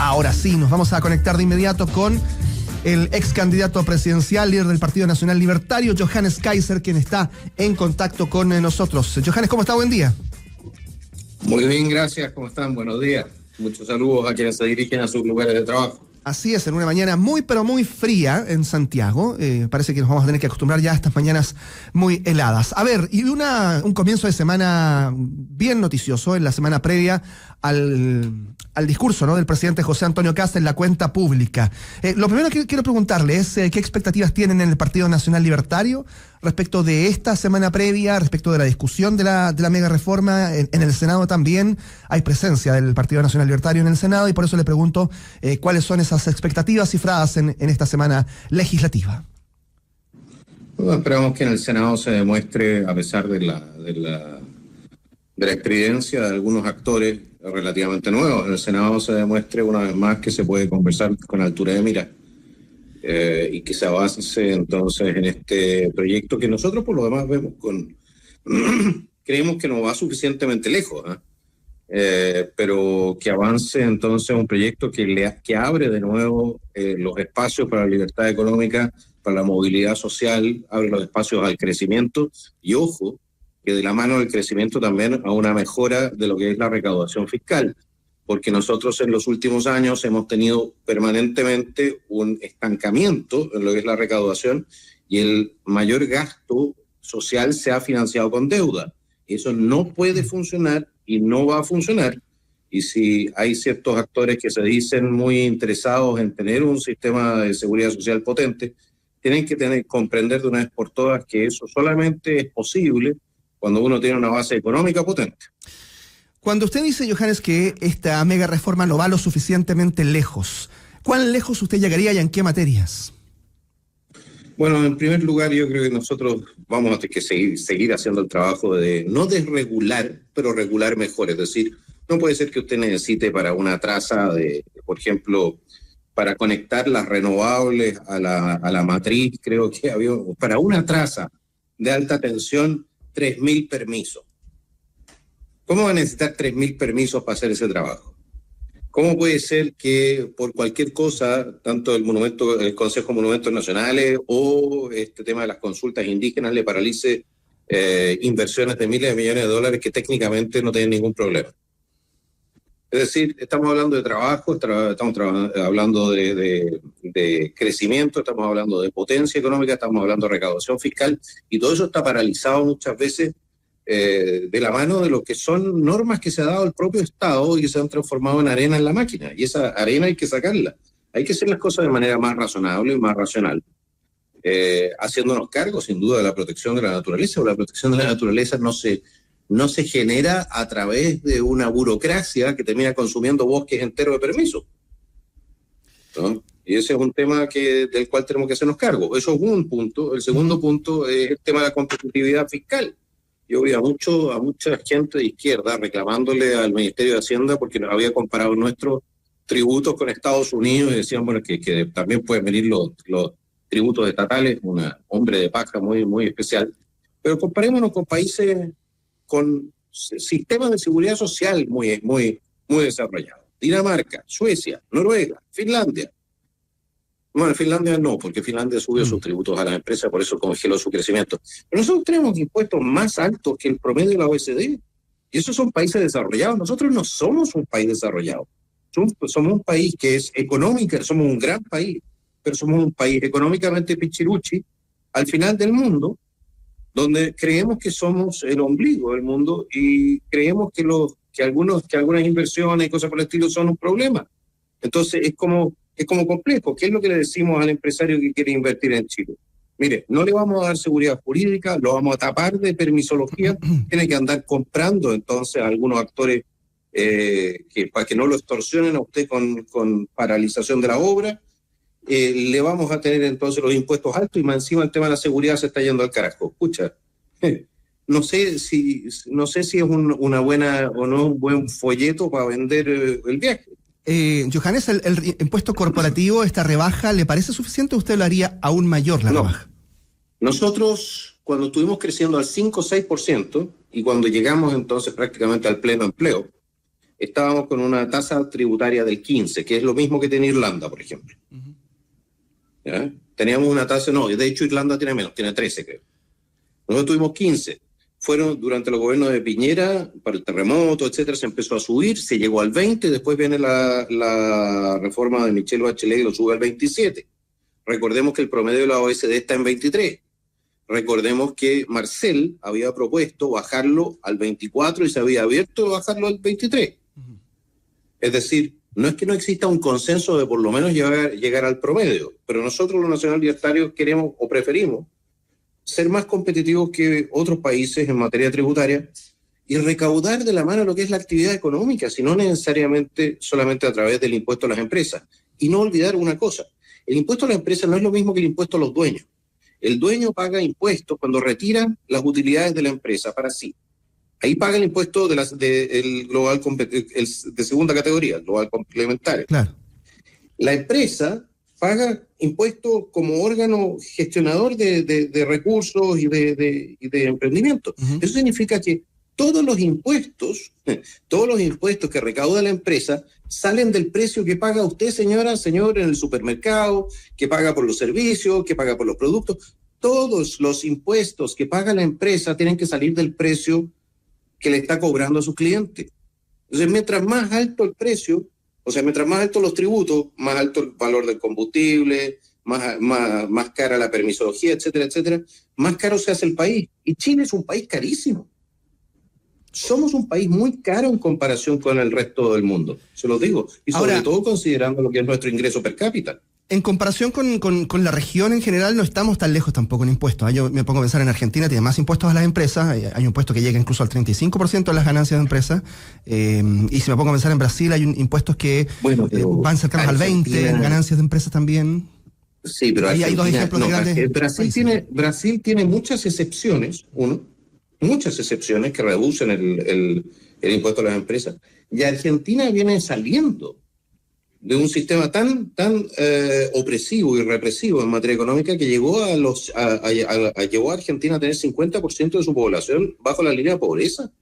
Ahora sí, nos vamos a conectar de inmediato con el ex candidato presidencial, líder del Partido Nacional Libertario, Johannes Kaiser, quien está en contacto con nosotros. Johannes, ¿cómo está? Buen día. Muy bien, gracias. ¿Cómo están? Buenos días. Muchos saludos a quienes se dirigen a sus lugares de trabajo. Así es, en una mañana muy pero muy fría en Santiago. Parece que nos vamos a tener que acostumbrar ya a estas mañanas muy heladas. A ver, y un comienzo de semana bien noticioso en la semana previa al discurso, ¿no?, del presidente José Antonio Kast en la cuenta pública. Lo primero que quiero preguntarle es qué expectativas tienen en el Partido Nacional Libertario respecto de esta semana previa, respecto de la discusión de la mega reforma. En el Senado también hay presencia del Partido Nacional Libertario en el Senado, y por eso le pregunto cuáles son esas expectativas cifradas en esta semana legislativa. Bueno, esperamos que en el Senado se demuestre, a pesar de la experiencia de algunos actores relativamente nuevos, en el Senado se demuestre una vez más que se puede conversar con altura de mira y que se avance entonces en este proyecto que nosotros por lo demás vemos creemos que no va suficientemente lejos, pero que avance entonces un proyecto que abre de nuevo los espacios para la libertad económica, para la movilidad social, abre los espacios al crecimiento y, ojo, que de la mano del crecimiento también a una mejora de lo que es la recaudación fiscal, porque nosotros en los últimos años hemos tenido permanentemente un estancamiento en lo que es la recaudación y el mayor gasto social se ha financiado con deuda. Eso no puede funcionar y no va a funcionar. Y si hay ciertos actores que se dicen muy interesados en tener un sistema de seguridad social potente, tienen que comprender de una vez por todas que eso solamente es posible cuando uno tiene una base económica potente. Cuando usted dice, Johannes, que esta mega reforma no va lo suficientemente lejos, ¿cuán lejos usted llegaría y en qué materias? Bueno, en primer lugar, yo creo que nosotros vamos a tener que seguir haciendo el trabajo de no desregular, pero regular mejor. Es decir, no puede ser que usted necesite para una traza por ejemplo, para conectar las renovables a la matriz, creo que había, para una traza de alta tensión, 3.000 permisos. ¿Cómo va a necesitar 3.000 permisos para hacer ese trabajo? ¿Cómo puede ser que por cualquier cosa, tanto el Consejo de Monumentos Nacionales o este tema de las consultas indígenas le paralice inversiones de miles de millones de dólares que técnicamente no tienen ningún problema? Es decir, estamos hablando de trabajo, estamos hablando de crecimiento, estamos hablando de potencia económica, estamos hablando de recaudación fiscal, y todo eso está paralizado muchas veces de la mano de lo que son normas que se ha dado el propio Estado y que se han transformado en arena en la máquina. Y esa arena hay que sacarla. Hay que hacer las cosas de manera más razonable y más racional, haciéndonos cargo, sin duda, de la protección de la naturaleza. O la protección de la naturaleza no se genera a través de una burocracia que termina consumiendo bosques enteros de permisos, ¿no? Y ese es un tema del cual tenemos que hacernos cargo. Eso es un punto. El segundo punto es el tema de la competitividad fiscal. Yo vi a mucha gente de izquierda reclamándole al Ministerio de Hacienda porque nos había comparado nuestros tributos con Estados Unidos y decían, bueno, que también pueden venir los tributos estatales, un hombre de paja muy, muy especial. Pero comparémonos con países con sistemas de seguridad social muy, muy, muy desarrollados. Dinamarca, Suecia, Noruega, Finlandia. Bueno, Finlandia no, porque Finlandia subió sus tributos a las empresas, por eso congeló su crecimiento. Pero nosotros tenemos impuestos más altos que el promedio de la OECD. Y esos son países desarrollados. Nosotros no somos un país desarrollado. Somos un país que es económica, somos un gran país, pero somos un país económicamente pichiruchi al final del mundo, donde creemos que somos el ombligo del mundo y creemos que algunas inversiones y cosas por el estilo son un problema. Entonces es como complejo. ¿Qué es lo que le decimos al empresario que quiere invertir en Chile? Mire, no le vamos a dar seguridad jurídica, lo vamos a tapar de permisología, tiene que andar comprando entonces a algunos actores para que no lo extorsionen a usted con paralización de la obra. Le vamos a tener entonces los impuestos altos y más encima el tema de la seguridad se está yendo al carajo. Escucha, no sé si es una buena o no un buen folleto para vender el viaje. Johannes, ¿el impuesto corporativo, esta rebaja, le parece suficiente o usted lo haría aún mayor la rebaja? Nosotros, cuando estuvimos creciendo al 5 o 6% y cuando llegamos entonces prácticamente al pleno empleo, estábamos con una tasa tributaria del 15%, que es lo mismo que tiene Irlanda, por ejemplo. ¿Ya? Teníamos una tasa, no, de hecho Irlanda tiene menos, tiene 13%, creo. Nosotros tuvimos 15%. Fueron durante los gobiernos de Piñera, para el terremoto, etcétera, se empezó a subir, se llegó al 20%, después viene la reforma de Michelle Bachelet y lo sube al 27%. Recordemos que el promedio de la OECD está en 23%. Recordemos que Marcel había propuesto bajarlo al 24% y se había abierto a bajarlo al 23%. Es decir, no es que no exista un consenso de por lo menos llegar al promedio, pero nosotros los nacional libertarios queremos o preferimos ser más competitivos que otros países en materia tributaria y recaudar de la mano lo que es la actividad económica, sino necesariamente solamente a través del impuesto a las empresas. Y no olvidar una cosa, el impuesto a las empresas no es lo mismo que el impuesto a los dueños. El dueño paga impuestos cuando retira las utilidades de la empresa para sí. Ahí paga el impuesto el global de segunda categoría, el global complementario. Claro. La empresa paga impuestos como órgano gestionador de recursos y de emprendimiento. Eso significa que todos los impuestos que recauda la empresa salen del precio que paga usted, señora, señor, en el supermercado, que paga por los servicios, que paga por los productos. Todos los impuestos que paga la empresa tienen que salir del precio que le está cobrando a sus clientes. Entonces, mientras más alto el precio, o sea, mientras más altos los tributos, más alto el valor del combustible, más cara la permisología, etcétera, etcétera, más caro se hace el país. Y Chile es un país carísimo. Somos un país muy caro en comparación con el resto del mundo, se lo digo. Y sobre todo considerando lo que es nuestro ingreso per cápita. En comparación con la región en general, no estamos tan lejos tampoco en impuestos. Yo me pongo a pensar en Argentina, tiene más impuestos a las empresas, hay un impuesto que llega incluso al 35% de las ganancias de empresas, y si me pongo a pensar en Brasil, hay impuestos que van cercanos al 20% en ganancias de empresas también. Sí, pero ahí hay dos ejemplos de grandes. Brasil tiene muchas excepciones, muchas excepciones que reducen el impuesto a las empresas, y Argentina viene saliendo de un sistema tan opresivo y represivo en materia económica que llevó a Argentina a tener 50% de su población bajo la línea de pobreza.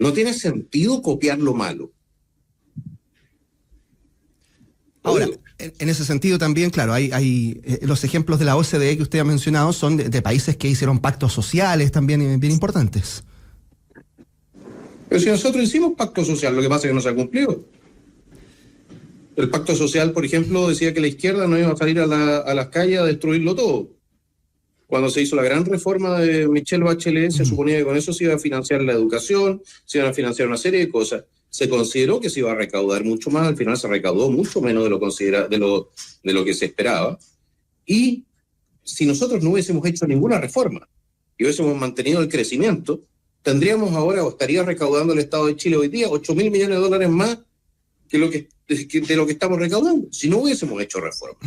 No tiene sentido copiar lo malo. Ahora, en ese sentido también, claro, hay los ejemplos de la OCDE que usted ha mencionado son de países que hicieron pactos sociales también bien importantes. Pero si nosotros hicimos pacto social, lo que pasa es que no se ha cumplido. El pacto social, por ejemplo, decía que la izquierda no iba a salir a las calles a destruirlo todo. Cuando se hizo la gran reforma de Michelle Bachelet, se suponía que con eso se iba a financiar la educación, se iban a financiar una serie de cosas. Se consideró que se iba a recaudar mucho más, al final se recaudó mucho menos de lo que se esperaba. Y si nosotros no hubiésemos hecho ninguna reforma y hubiésemos mantenido el crecimiento, tendríamos ahora, o estaría recaudando el Estado de Chile hoy día, $8.000 millones más de lo que estamos recaudando, si no hubiésemos hecho reforma.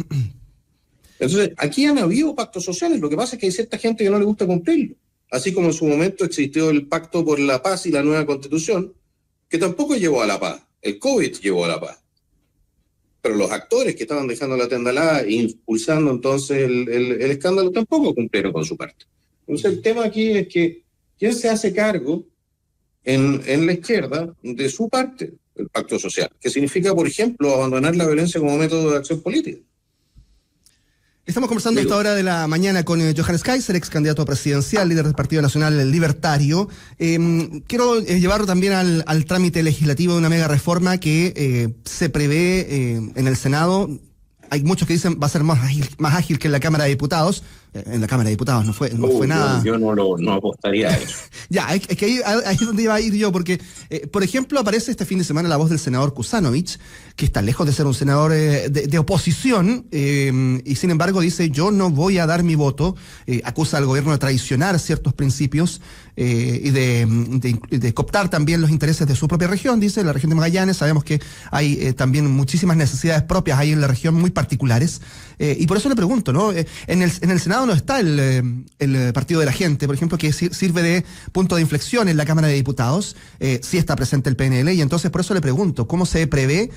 Entonces, aquí han habido pactos sociales, lo que pasa es que hay cierta gente que no le gusta cumplirlo, así como en su momento existió el Pacto por la Paz y la nueva Constitución, que tampoco llevó a la paz, el COVID llevó a la paz. Pero los actores que estaban dejando la tendalada e impulsando entonces el escándalo tampoco cumplieron con su parte. Entonces, el tema aquí es que ¿quién se hace cargo en la izquierda de su parte? El pacto social, que significa, por ejemplo, abandonar la violencia como método de acción política. Estamos conversando a esta hora de la mañana con Johannes Kaiser, ex candidato presidencial, líder del Partido Nacional Libertario. Quiero llevarlo también al trámite legislativo de una mega reforma que se prevé en el Senado. Hay muchos que dicen va a ser más ágil que en la Cámara de Diputados. En la Cámara de Diputados no fue nada. Yo no apostaría a eso. Ya, es que ahí es donde iba a ir yo, porque, por ejemplo, aparece este fin de semana la voz del senador Kuzanovich, que está lejos de ser un senador de oposición, y sin embargo dice, yo no voy a dar mi voto, acusa al gobierno de traicionar ciertos principios y de cooptar también los intereses de su propia región, dice, la región de Magallanes. Sabemos que hay también muchísimas necesidades propias ahí en la región, muy particulares, y por eso le pregunto, ¿no? En el Senado no está el Partido de la Gente, por ejemplo, que sirve de punto de inflexión en la Cámara de Diputados, sí está presente el PNL, y entonces por eso le pregunto, ¿cómo se prevé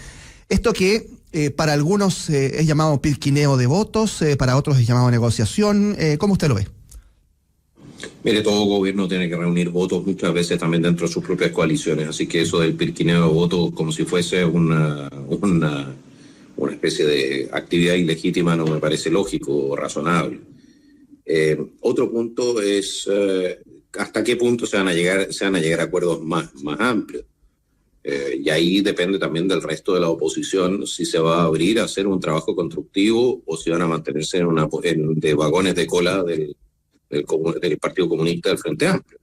esto que para algunos es llamado pilquineo de votos, para otros es llamado negociación? ¿Cómo usted lo ve? Mire, todo gobierno tiene que reunir votos muchas veces también dentro de sus propias coaliciones, así que eso del pirquineo de votos como si fuese una especie de actividad ilegítima no me parece lógico o razonable. Otro punto es hasta qué punto se van a llegar a acuerdos más amplios. Y ahí depende también del resto de la oposición si se va a abrir a hacer un trabajo constructivo o si van a mantenerse de vagones de cola del Partido Comunista del Frente Amplio,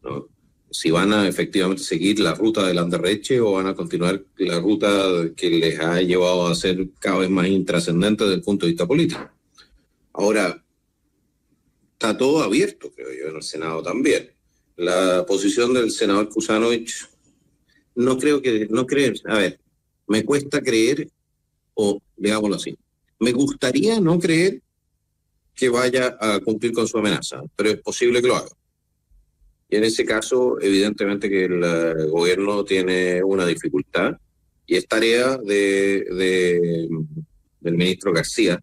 ¿no? Si van a efectivamente seguir la ruta del Anderreche o van a continuar la ruta que les ha llevado a ser cada vez más intrascendente desde el punto de vista político. Ahora, está todo abierto, creo yo, en el Senado también. La posición del senador Kuzanovich, me cuesta creer, o digámoslo así, me gustaría no creer que vaya a cumplir con su amenaza, pero es posible que lo haga. Y en ese caso, evidentemente que el gobierno tiene una dificultad y es tarea del ministro García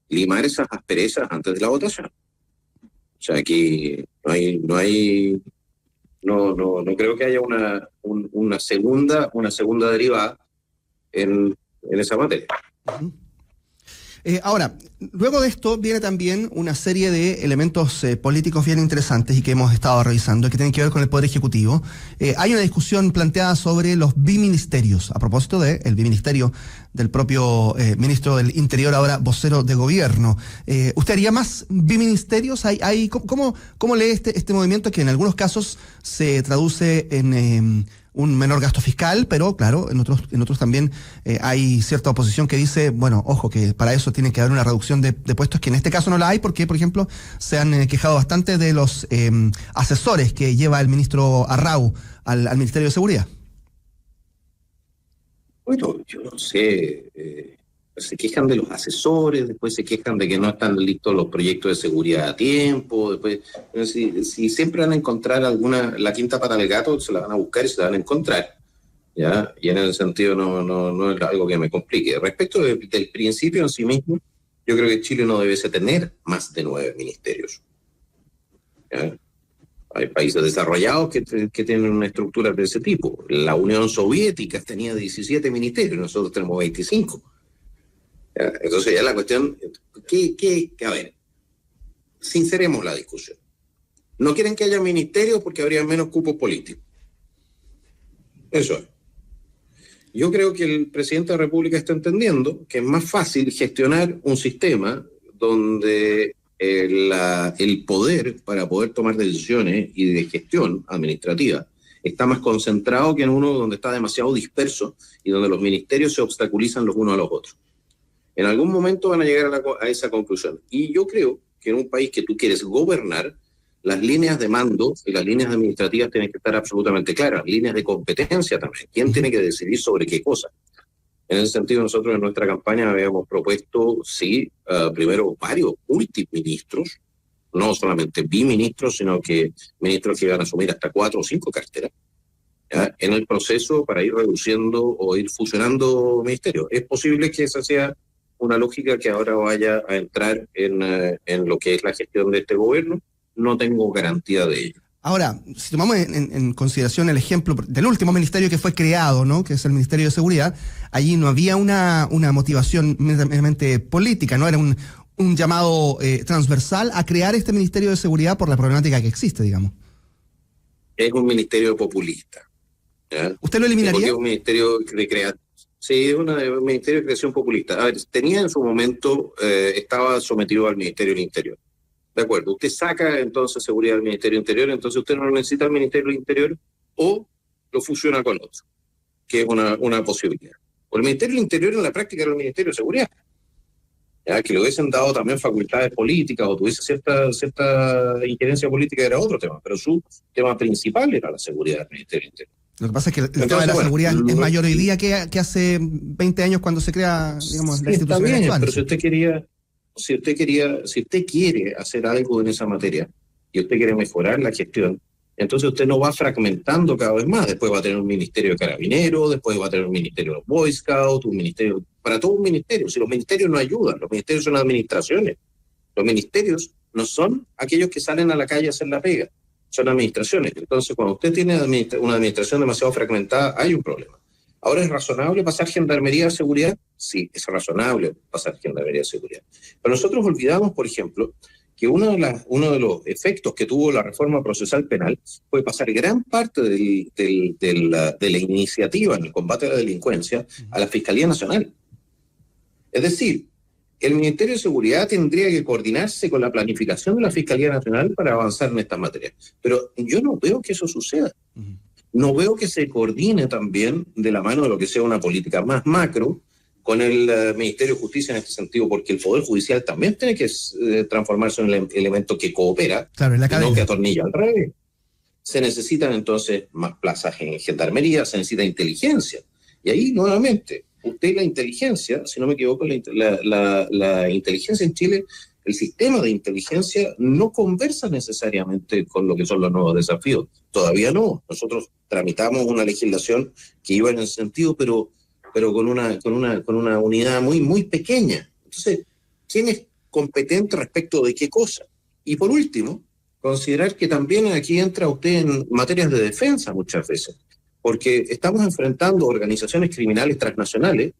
limar esas asperezas antes de la votación. O sea, aquí no creo que haya una segunda derivada en esa materia. Uh-huh. Ahora, luego de esto viene también una serie de elementos políticos bien interesantes y que hemos estado revisando y que tienen que ver con el Poder Ejecutivo. Hay una discusión planteada sobre los biministerios, a propósito del biministerio del propio ministro del Interior, ahora vocero de gobierno. ¿Usted haría más biministerios? ¿Cómo lee este movimiento que en algunos casos se traduce en un menor gasto fiscal, pero claro, en otros también hay cierta oposición que dice, bueno, ojo, que para eso tiene que haber una reducción de puestos, que en este caso no la hay, porque, por ejemplo, se han quejado bastante de los asesores que lleva el ministro Arrau al Ministerio de Seguridad. Bueno, yo no sé, se quejan de los asesores, después se quejan de que no están listos los proyectos de seguridad a tiempo, después, si siempre van a encontrar la quinta pata del gato, se la van a buscar y se la van a encontrar, ¿ya? Y en ese sentido no es algo que me complique. Respecto del principio en sí mismo, yo creo que Chile no debiese tener más de 9 ministerios, ¿ya? Hay países desarrollados que tienen una estructura de ese tipo. La Unión Soviética tenía 17 ministerios, nosotros tenemos 25. Entonces ya la cuestión, a ver, sinceremos la discusión. No quieren que haya ministerios porque habría menos cupos políticos. Eso es. Yo creo que el presidente de la República está entendiendo que es más fácil gestionar un sistema donde el poder para poder tomar decisiones y de gestión administrativa está más concentrado que en uno donde está demasiado disperso y donde los ministerios se obstaculizan los unos a los otros. En algún momento van a llegar a esa conclusión. Y yo creo que en un país que tú quieres gobernar, las líneas de mando y las líneas administrativas tienen que estar absolutamente claras, líneas de competencia también. ¿Quién tiene que decidir sobre qué cosa? En ese sentido, nosotros en nuestra campaña habíamos propuesto, primero varios multiministros, no solamente biministros, sino que ministros que iban a asumir hasta 4 o 5 carteras, ¿ya? En el proceso para ir reduciendo o ir fusionando ministerios. Es posible que esa sea una lógica que ahora vaya a entrar en lo que es la gestión de este gobierno. No tengo garantía de ello. Ahora, si tomamos en consideración el ejemplo del último ministerio que fue creado, ¿no?, que es el Ministerio de Seguridad, allí no había una motivación meramente política, ¿no? Era un llamado transversal a crear este Ministerio de Seguridad por la problemática que existe, digamos. Es un ministerio populista, ¿ya? ¿Usted lo eliminaría? Porque es un ministerio de creación. Sí, es un ministerio de creación populista. A ver, tenía en su momento, estaba sometido al Ministerio del Interior. De acuerdo, usted saca entonces seguridad del Ministerio del Interior, entonces usted no necesita el Ministerio del Interior o lo fusiona con otro, que es una posibilidad. O el Ministerio del Interior en la práctica era el Ministerio de Seguridad, ya que le hubiesen dado también facultades políticas o tuviese cierta injerencia política era otro tema, pero su tema principal era la seguridad del Ministerio del Interior. Lo que pasa es que el tema de la seguridad es mayor hoy día que hace 20 años cuando se crea, digamos, la institución actual. Pero si usted quiere hacer algo en esa materia y usted quiere mejorar la gestión, entonces usted no va fragmentando cada vez más. Después va a tener un ministerio de carabineros, después va a tener un ministerio de Boy Scout, un ministerio, para todo un ministerio. Si los ministerios no ayudan, los ministerios son administraciones. Los ministerios no son aquellos que salen a la calle a hacer la pega, son administraciones. Entonces, cuando usted tiene una administración demasiado fragmentada, hay un problema. Ahora, ¿es razonable pasar gendarmería de seguridad? Sí, es razonable pasar gendarmería de seguridad. Pero nosotros olvidamos, por ejemplo, que uno de los efectos que tuvo la reforma procesal penal fue pasar gran parte de la iniciativa en el combate a la delincuencia a la Fiscalía Nacional. Es decir, el Ministerio de Seguridad tendría que coordinarse con la planificación de la Fiscalía Nacional para avanzar en estas materias. Pero yo no veo que eso suceda. No veo que se coordine también de la mano de lo que sea una política más macro con el Ministerio de Justicia en este sentido, porque el Poder Judicial también tiene que transformarse en un elemento que coopera, claro, en la y no que atornilla al revés. Se necesitan entonces más plazas en gendarmería, se necesita inteligencia. Y ahí, nuevamente, la inteligencia, si no me equivoco, la inteligencia en Chile, el sistema de inteligencia no conversa necesariamente con lo que son los nuevos desafíos. Todavía no. Nosotros tramitamos una legislación que iba en ese sentido, pero con una unidad muy, muy pequeña. Entonces, ¿quién es competente respecto de qué cosa? Y por último, considerar que también aquí entra usted en materias de defensa muchas veces, porque estamos enfrentando organizaciones criminales transnacionales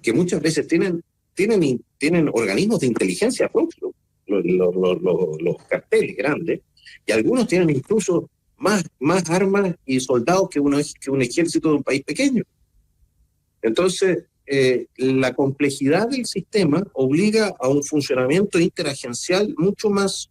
que muchas veces tienen organismos de inteligencia propios, los carteles grandes, y algunos tienen incluso más armas y soldados que un ejército de un país pequeño. Entonces, la complejidad del sistema obliga a un funcionamiento interagencial mucho más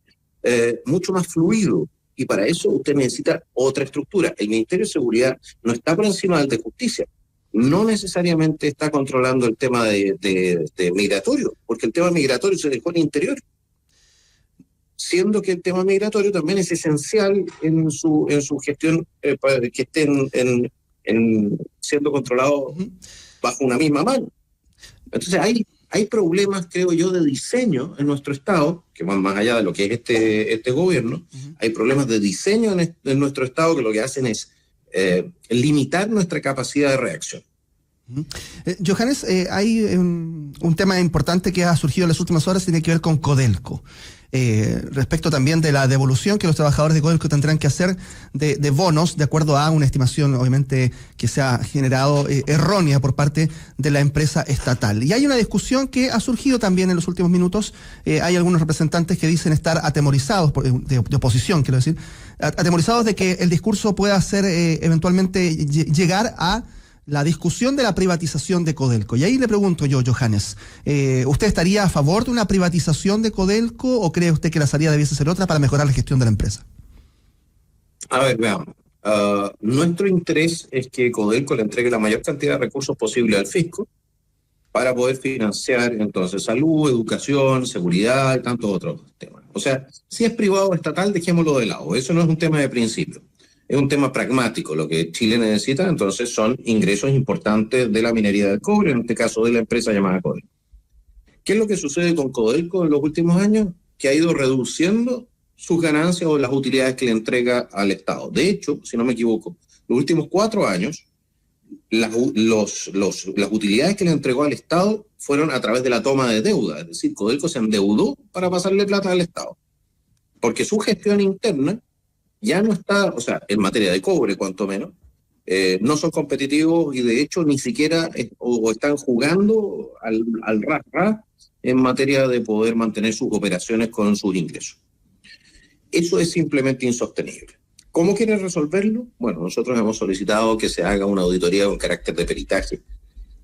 fluido, y para eso usted necesita otra estructura. El Ministerio de Seguridad no está por encima del de Justicia, no necesariamente está controlando el tema de migratorio, porque el tema migratorio se dejó en el interior, siendo que el tema migratorio también es esencial en su gestión, para que esté siendo controlado bajo una misma mano. Entonces hay problemas, creo yo, de diseño en nuestro Estado, que van más allá de lo que es este gobierno. Hay problemas de diseño en nuestro Estado que lo que hacen es limitar nuestra capacidad de reacción. Johannes, hay un tema importante que ha surgido en las últimas horas, tiene que ver con Codelco. Respecto también de la devolución que los trabajadores de Codelco tendrán que hacer de bonos, de acuerdo a una estimación, obviamente, que se ha generado errónea por parte de la empresa estatal. Y hay una discusión que ha surgido también en los últimos minutos. Hay algunos representantes que dicen estar atemorizados, de oposición, quiero decir, atemorizados de que el discurso pueda ser eventualmente llegar a la discusión de la privatización de Codelco. Y ahí le pregunto yo, Johannes, ¿usted estaría a favor de una privatización de Codelco o cree usted que la salida debiese ser otra para mejorar la gestión de la empresa? A ver, veamos. Nuestro interés es que Codelco le entregue la mayor cantidad de recursos posible al fisco para poder financiar entonces salud, educación, seguridad y tantos otros temas. O sea, si es privado o estatal, dejémoslo de lado. Eso no es un tema de principio. Es un tema pragmático. Lo que Chile necesita, entonces, son ingresos importantes de la minería del cobre, en este caso de la empresa llamada Codelco. ¿Qué es lo que sucede con Codelco en los últimos años? Que ha ido reduciendo sus ganancias o las utilidades que le entrega al Estado. De hecho, si no me equivoco, los últimos 4 años, las utilidades que le entregó al Estado fueron a través de la toma de deuda. Es decir, Codelco se endeudó para pasarle plata al Estado. Porque su gestión interna ya no está, o sea, en materia de cobre, cuanto menos, no son competitivos y de hecho ni siquiera o están jugando al ras en materia de poder mantener sus operaciones con sus ingresos. Eso es simplemente insostenible. ¿Cómo quieren resolverlo? Bueno, nosotros hemos solicitado que se haga una auditoría con carácter de peritaje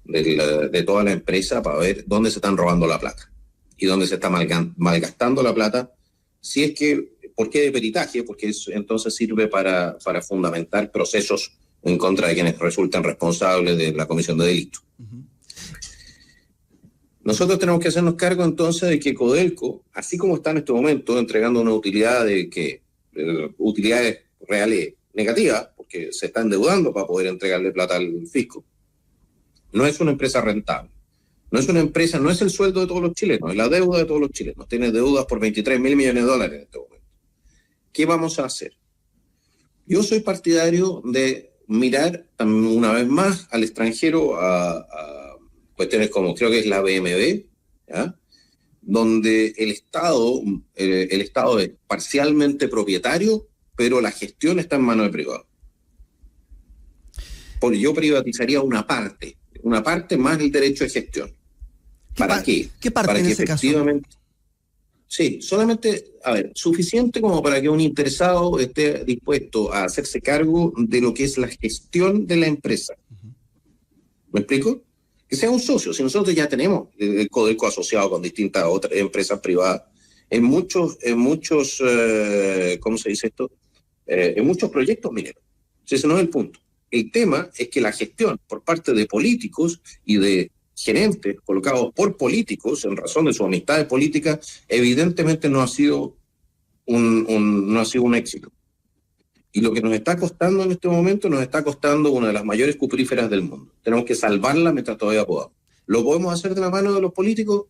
de toda la empresa para ver dónde se están robando la plata y dónde se está malgastando la plata. Si es que, ¿por qué de peritaje? Porque eso entonces sirve para fundamentar procesos en contra de quienes resultan responsables de la comisión de delitos. Nosotros tenemos que hacernos cargo entonces de que Codelco, así como está en este momento entregando una utilidad utilidades reales negativas, porque se está endeudando para poder entregarle plata al fisco, no es una empresa rentable. No es una empresa, no es el sueldo de todos los chilenos, es la deuda de todos los chilenos. Tiene deudas por 23.000 millones de dólares en este momento. ¿Qué vamos a hacer? Yo soy partidario de mirar una vez más al extranjero a cuestiones como, creo que es la BMW, ¿ya? donde el Estado es parcialmente propietario, pero la gestión está en manos de privados. Porque yo privatizaría una parte más el derecho de gestión. ¿Para qué? ¿Qué parte para en que ese efectivamente, caso? Sí, solamente, suficiente como para que un interesado esté dispuesto a hacerse cargo de lo que es la gestión de la empresa. ¿Me explico? Que sea un socio. Si nosotros ya tenemos el Codelco asociado con distintas otras empresas privadas, en muchos ¿cómo se dice esto? En muchos proyectos mineros. Ese no es el punto. El tema es que la gestión por parte de políticos y de gerentes colocados por políticos en razón de sus amistades políticas, evidentemente no ha sido un éxito. Y lo que nos está costando en este momento, nos está costando una de las mayores cupríferas del mundo. Tenemos que salvarla mientras todavía podamos. ¿Lo podemos hacer de la mano de los políticos?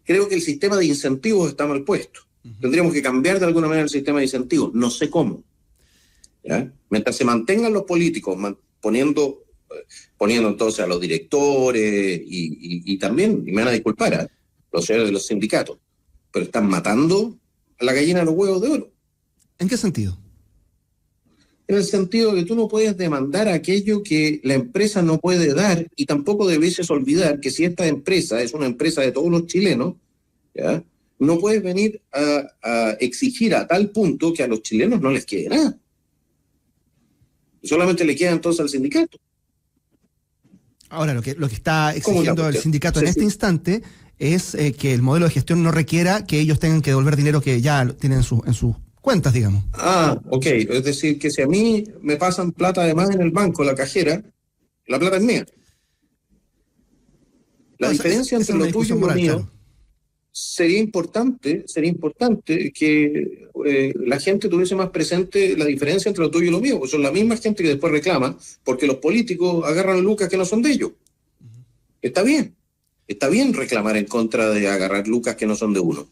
Creo que el sistema de incentivos está mal puesto. Tendríamos que cambiar de alguna manera el sistema de incentivos. No sé cómo. ¿Ya? Mientras se mantengan los políticos poniendo entonces a los directores y también, y me van a disculpar, los señores de los sindicatos, pero están matando a la gallina de los huevos de oro. ¿En qué sentido? En el sentido de que tú no puedes demandar aquello que la empresa no puede dar, y tampoco debes olvidar que si esta empresa es una empresa de todos los chilenos, ¿ya? No puedes venir a exigir a tal punto que a los chilenos no les quede nada. Solamente le queda entonces al sindicato. Ahora, lo que está exigiendo el sindicato en este instante es que el modelo de gestión no requiera que ellos tengan que devolver dinero que ya tienen en sus cuentas, digamos. Ok. Es decir, que si a mí me pasan plata además en el banco, la cajera, la plata es mía. La diferencia entre lo tuyo y lo mío sería importante que la gente tuviese más presente la diferencia entre lo tuyo y lo mío, porque son la misma gente que después reclama porque los políticos agarran lucas que no son de ellos. Está bien reclamar en contra de agarrar lucas que no son de uno.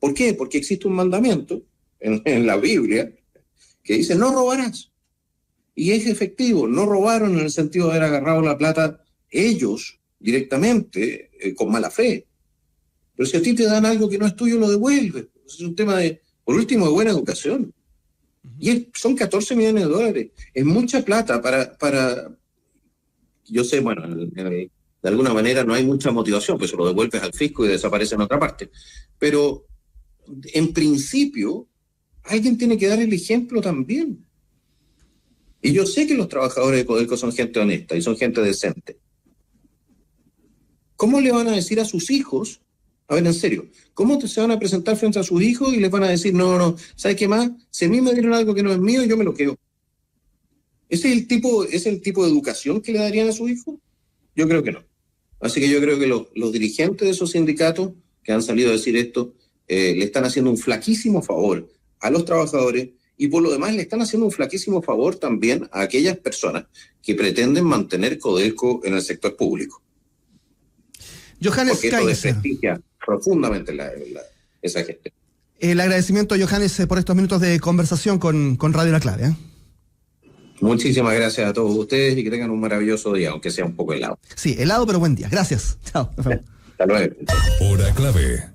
¿Por qué? Porque existe un mandamiento en la Biblia que dice no robarás. Y es efectivo, no robaron en el sentido de haber agarrado la plata ellos directamente con mala fe. Pero si a ti te dan algo que no es tuyo, lo devuelves. Es un tema por último, de buena educación. Y son 14 millones de dólares. Es mucha plata para yo sé, bueno, de alguna manera no hay mucha motivación, pues se lo devuelves al fisco y desaparece en otra parte. Pero en principio, alguien tiene que dar el ejemplo también. Y yo sé que los trabajadores de Codelco son gente honesta y son gente decente. ¿Cómo le van a decir a sus hijos? A ver, en serio, ¿cómo se van a presentar frente a sus hijos y les van a decir, no, ¿sabes qué más? Si a mí me dieron algo que no es mío, yo me lo quedo. ¿Ese es el tipo de educación que le darían a sus hijos? Yo creo que no. Así que yo creo que los dirigentes de esos sindicatos que han salido a decir esto, le están haciendo un flaquísimo favor a los trabajadores y por lo demás le están haciendo un flaquísimo favor también a aquellas personas que pretenden mantener Codelco en el sector público. Johannes Porque esto desprestigia profundamente esa gestión. El agradecimiento, Johannes, por estos minutos de conversación con Radio La Clave. Muchísimas gracias a todos ustedes y que tengan un maravilloso día, aunque sea un poco helado. Sí, helado, pero buen día. Gracias. Chao. Hasta luego. Hora Clave.